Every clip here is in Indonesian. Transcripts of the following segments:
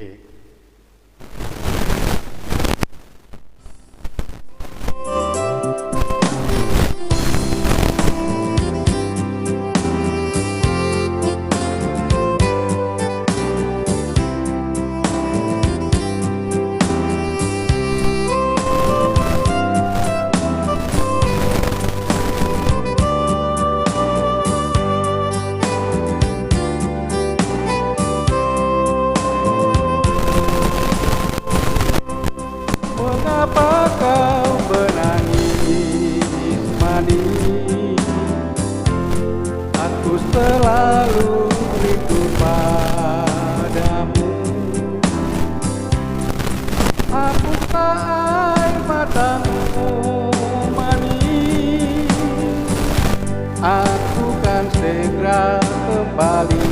Oke. Mengapa kau menangis manis? Aku selalu rindu padamu. Hapuslah air matamu manis, aku kan segera kembali.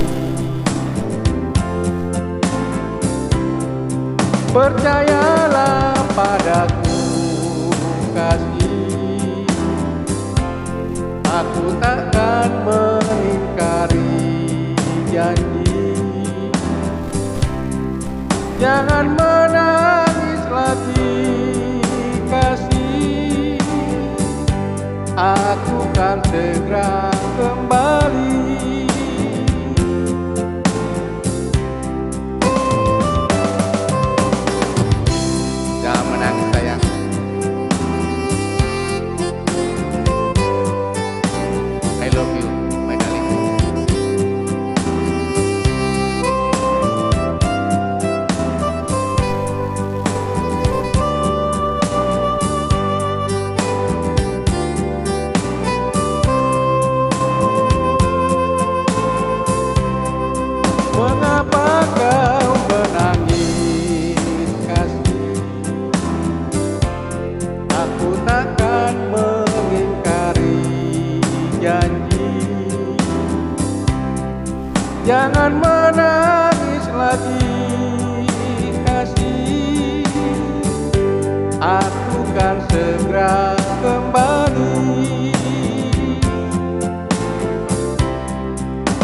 Percayalah padaku kasih, aku takkan mengingkari janji. Jangan menangis lagi kasih, aku kan segera kembali. Jangan menangis sayang. I love you, my darling. Mengapa kau menangis kasih? Aku takkan mengingkari janji. Jangan menangis lagi kasih, aku kan segera kembali.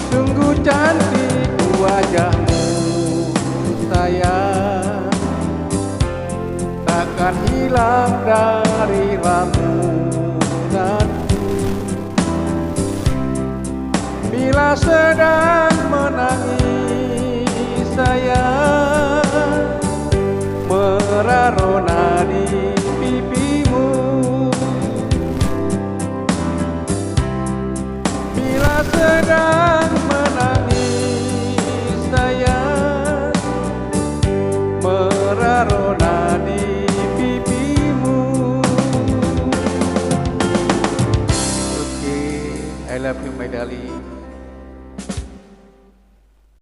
Sungguh cantik wajahmu sayang, takkan hilang dari lamunanku. Bila sedang menangis sayang, merarona di pipimu. Bila sedang menangis sayang, merarona di pipimu. Okay, I love you my darling.